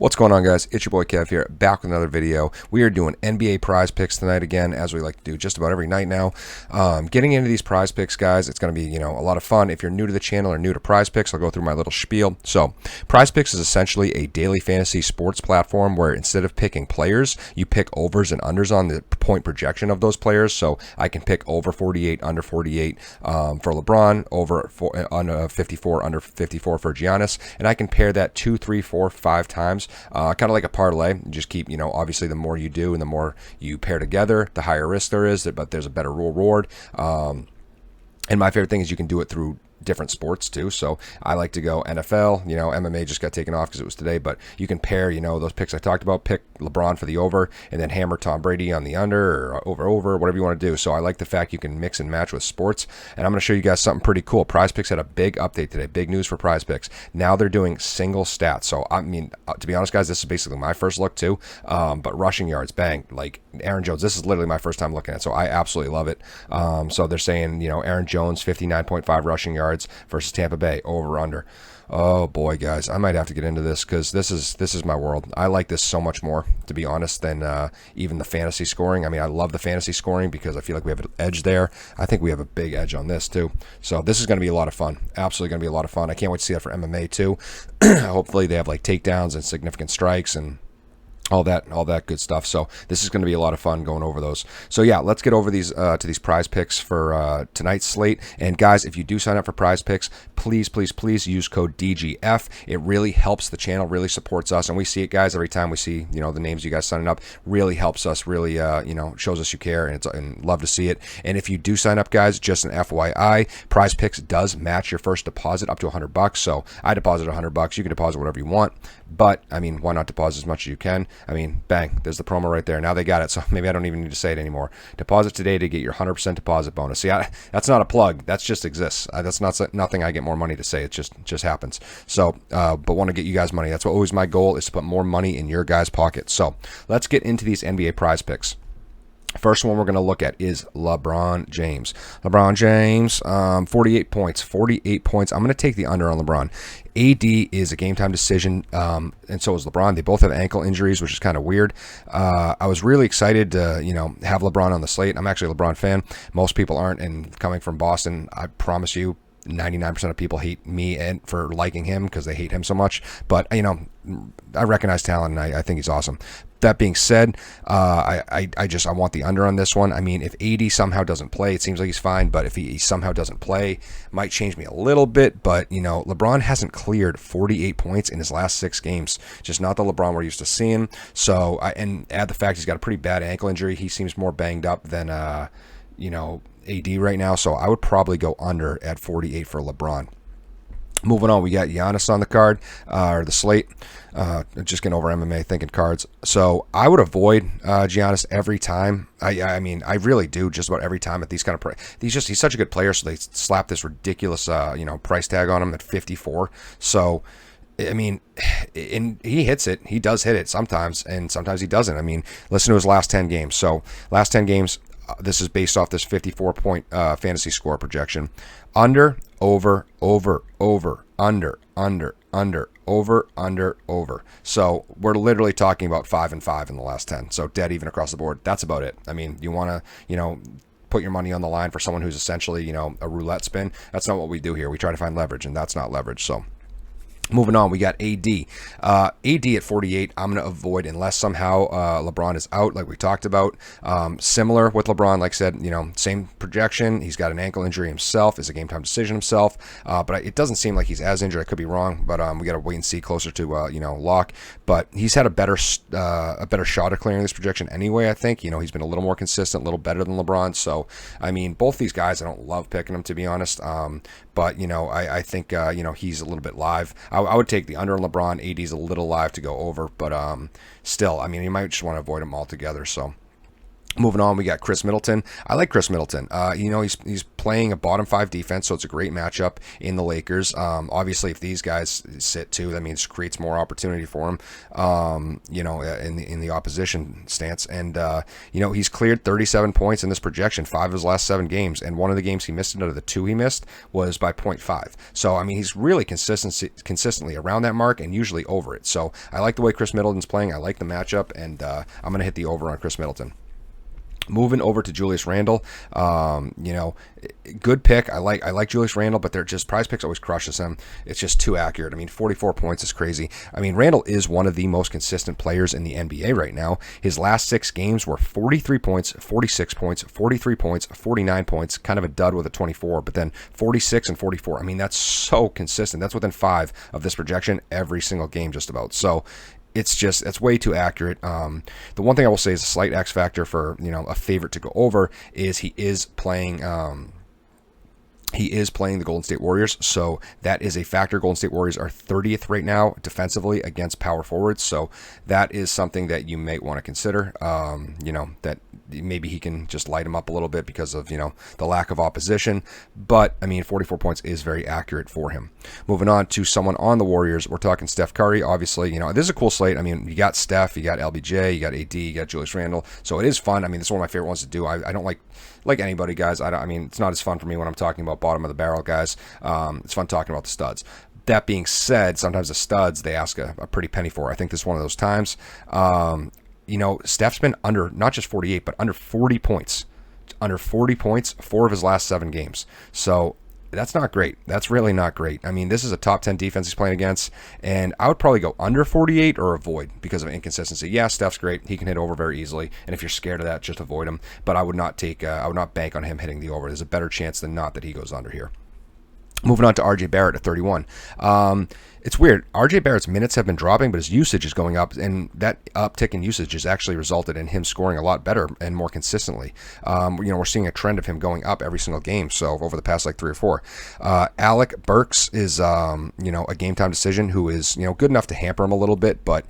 What's going on, guys? It's your boy Kev here, back with another video. We are doing NBA prize picks tonight again, as we like to do just about every night now. Getting into these prize picks, guys, it's going to be, a lot of fun. If you're new to the channel or new to prize picks, I'll go through my little spiel. So, prize picks is essentially a daily fantasy sports platform where instead of picking players, you pick overs and unders on the point projection of those players. So, I can pick over 48, under 48 for LeBron, under 54, under 54 for Giannis, and I can pair that 2, 3, 4, 5 times. Kind of like a parlay. You just keep, obviously the more you do and the more you pair together, the higher risk there is, but there's a better reward. And my favorite thing is you can do it through different sports too. So I like to go NFL. MMA just got taken off because it was today, but you can pair, those picks I talked about. Pick LeBron for the over and then hammer Tom Brady on the under or over, whatever you want to do. So I like the fact you can mix and match with sports. And I'm going to show you guys something pretty cool. Prize Picks had a big update today. Big news for Prize Picks. Now they're doing single stats. So I mean, to be honest, guys, this is basically my first look too. But rushing yards, bang, like Aaron Jones. This is literally my first time looking at it. So I absolutely love it. So they're saying, Aaron Jones, 59.5 rushing yards versus Tampa Bay, over under. Oh boy, guys, I might have to get into this because this is my world. I like this so much more, to be honest, than even the fantasy scoring. I mean, I love the fantasy scoring because I feel like we have an edge there. I think we have a big edge on this too. So this is going to be a lot of fun. Absolutely going to be a lot of fun. I can't wait to see that for MMA too. Hopefully they have like takedowns and significant strikes and all that good stuff. So this is going to be a lot of fun going over those. So yeah, let's get over these to these prize picks for tonight's slate. And guys, if you do sign up for prize picks, please use code DGF. It really helps the channel, really supports us, and we see it, guys, every time we see the names you guys signing up. Really helps us, really shows us you care, and love to see it. And if you do sign up, guys, just an FYI, prize picks does match your first deposit up to $100. So I deposit $100. You can deposit whatever you want, but I mean, why not deposit as much as you can? I mean, bang, there's the promo right there. Now they got it, so maybe I don't even need to say it anymore. Deposit today to get your 100% deposit bonus. See, that's not a plug. That just exists. That's nothing I get more money to say. It just happens. So, but want to get you guys money. That's what always my goal is, to put more money in your guys' pockets. So let's get into these NBA prize picks. First one we're going to look at is LeBron James. LeBron James, 48 points. 48 points. I'm going to take the under on LeBron. AD is a game-time decision, and so is LeBron. They both have ankle injuries, which is kind of weird. I was really excited to, have LeBron on the slate. I'm actually a LeBron fan. Most people aren't, and coming from Boston, I promise you, 99% of people hate me and for liking him because they hate him so much. But, I recognize talent, and I think he's awesome. That being said, I want the under on this one. I mean, if AD somehow doesn't play, it seems like he's fine, but if he somehow doesn't play, might change me a little bit. But, LeBron hasn't cleared 48 points in his last 6 games. Just not the LeBron we're used to seeing. So, and add the fact he's got a pretty bad ankle injury. He seems more banged up than, AD right now. So I would probably go under at 48 for LeBron. Moving on, we got Giannis on the card, or the slate. Just getting over MMA, thinking cards. So I would avoid Giannis every time. I mean, I really do, just about every time at these kind of he's such a good player, so they slap this ridiculous, price tag on him at 54. So, I mean, and he hits it. He does hit it sometimes, and sometimes he doesn't. I mean, listen to his last 10 games. So last 10 games, this is based off this 54-point fantasy score projection. Under, over, under, over. So we're literally talking about 5 and 5 in the last 10. So dead even across the board. That's about it. I mean, you want to, put your money on the line for someone who's essentially, a roulette spin. That's not what we do here. We try to find leverage, and that's not leverage. So moving on, we got AD. AD at 48, I'm going to avoid unless somehow LeBron is out, like we talked about. Similar with LeBron, like I said, same projection. He's got an ankle injury himself. It's a game-time decision himself. But it doesn't seem like he's as injured. I could be wrong, but we got to wait and see closer to, lock. But he's had a better shot at clearing this projection anyway, I think. He's been a little more consistent, a little better than LeBron. So, I mean, both these guys, I don't love picking them, to be honest. But, I think, he's a little bit live. I would take the under on LeBron. AD's a little live to go over, but still, I mean, you might just want to avoid him altogether. So Moving on, we got Chris Middleton. I like Chris Middleton. He's playing a bottom 5 defense, so it's a great matchup in the Lakers. Obviously, if these guys sit too, that means creates more opportunity for him. In the opposition stance, and he's cleared 37 points in this projection, 5 of his last 7 games, and one of the games he missed out of the 2 he missed was by 0.5. So I mean, he's really consistently around that mark and usually over it. So I like the way Chris Middleton's playing. I like the matchup, and I'm going to hit the over on Chris Middleton. Moving over to Julius Randle, good pick. I like Julius Randle, but they're just PrizePicks always crushes him. It's just too accurate. I mean, 44 points is crazy. I mean, Randle is one of the most consistent players in the NBA right now. His last 6 games were 43 points, 46 points, 43 points, 49 points, kind of a dud with a 24, but then 46 and 44. I mean, that's so consistent. That's within 5 of this projection every single game, just about. So it's way too accurate. The one thing I will say is a slight X factor for a favorite to go over is he is playing the Golden State Warriors, so that is a factor. Golden State Warriors are 30th right now defensively against power forwards, so that is something that you may want to consider. That maybe he can just light him up a little bit because of the lack of opposition. But I mean, 44 points is very accurate for him. Moving on to someone on the Warriors, we're talking Steph Curry. Obviously, this is a cool slate. I mean, you got Steph, you got LBJ, you got AD, you got Julius Randle, so it is fun. I mean, this is one of my favorite ones to do. I don't like anybody, guys. I mean, it's not as fun for me when I'm talking about bottom of the barrel guys. It's fun talking about the studs. That being said, sometimes the studs they ask a pretty penny for. I think this is one of those times. Steph's been under not just 48, but under 40 points. Under 40 points 4 of his last 7 games. So that's not great. That's really not great. I mean, this is a top 10 defense he's playing against, and I would probably go under 48 or avoid because of inconsistency. Yeah, Steph's great. He can hit over very easily, and if you're scared of that, just avoid him. But I would not bank on him hitting the over. There's a better chance than not that he goes under here. Moving on to RJ Barrett at 31. It's weird. RJ Barrett's minutes have been dropping, but his usage is going up, and that uptick in usage has actually resulted in him scoring a lot better and more consistently. We're seeing a trend of him going up every single game, so over the past 3 or 4. Alec Burks is, a game-time decision who is, good enough to hamper him a little bit, but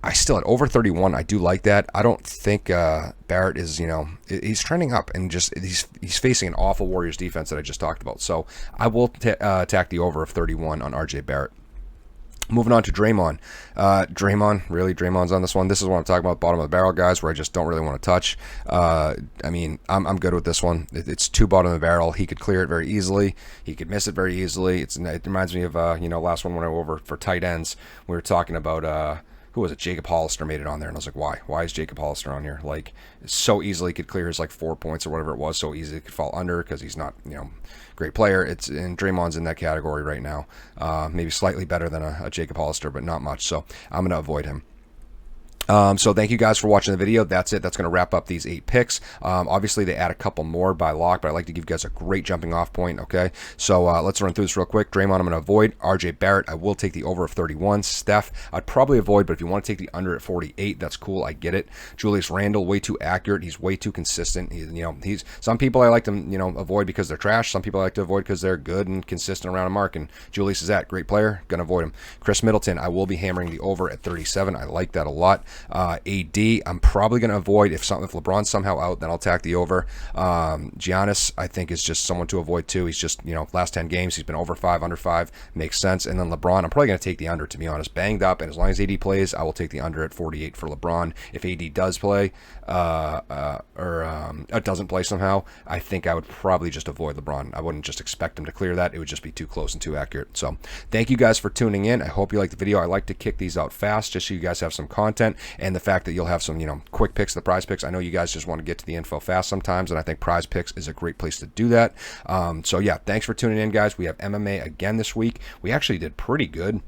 I still, at over 31, I do like that. I don't think Barrett is, he's trending up, and just he's facing an awful Warriors defense that I just talked about. So I will attack the over of 31 on RJ Barrett. Moving on to Draymond. Draymond's on this one. This is what I'm talking about, bottom of the barrel guys, where I just don't really want to touch. I'm good with this one. It's too bottom of the barrel. He could clear it very easily. He could miss it very easily. It reminds me of last one when I went over for tight ends. We were talking about who was it? Jacob Hollister made it on there, and I was like, why? Why is Jacob Hollister on here? Like, so easily could clear his 4 points or whatever it was. So easily it could fall under because he's not, great player. And Draymond's in that category right now. Maybe slightly better than a Jacob Hollister, but not much. So I'm going to avoid him. So thank you guys for watching the video. That's it. That's going to wrap up these 8 picks. Obviously, they add a couple more by lock, but I like to give you guys a great jumping off point, okay? So let's run through this real quick. Draymond, I'm going to avoid. RJ Barrett, I will take the over of 31. Steph, I'd probably avoid, but if you want to take the under at 48, that's cool. I get it. Julius Randle, way too accurate. He's way too consistent. He's some people I like to avoid because they're trash. Some people I like to avoid because they're good and consistent around a mark. And Julius is that great player. Gonna avoid him. Chris Middleton, I will be hammering the over at 37. I like that a lot. AD, I'm probably going to avoid. If LeBron's somehow out, then I'll attack the over. Giannis, I think, is just someone to avoid too. He's just, last 10 games, he's been over 5, under 5. Makes sense. And then LeBron, I'm probably going to take the under, to be honest. Banged up, and as long as AD plays, I will take the under at 48 for LeBron. If AD does play, or doesn't play somehow, I think I would probably just avoid LeBron. I wouldn't just expect him to clear that. It would just be too close and too accurate. So thank you guys for tuning in. I hope you liked the video. I like to kick these out fast just so you guys have some content, and the fact that you'll have some quick picks, the prize picks. I know you guys just want to get to the info fast sometimes, and I think prize picks is a great place to do that. So yeah, thanks for tuning in, guys. We have MMA again this week. We actually did pretty good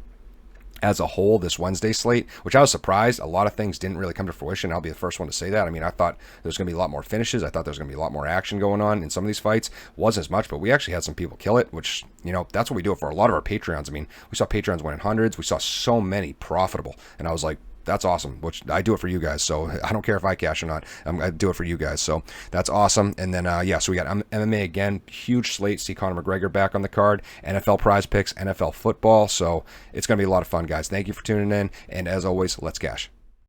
as a whole this Wednesday slate, which I was surprised. A lot of things didn't really come to fruition. I'll be the first one to say that. I mean, I thought there's going to be a lot more finishes. I thought there's going to be a lot more action going on in some of these fights. Wasn't as much, but we actually had some people kill it, which, that's what we do it for a lot of our Patreons. I mean, we saw Patreons winning hundreds. We saw so many profitable, and I was like, that's awesome, which I do it for you guys, so I don't care if I cash or not. I do it for you guys, so that's awesome. And then, so we got MMA again, huge slate. See Conor McGregor back on the card, NFL prize picks, NFL football, so it's going to be a lot of fun, guys. Thank you for tuning in, and as always, let's cash.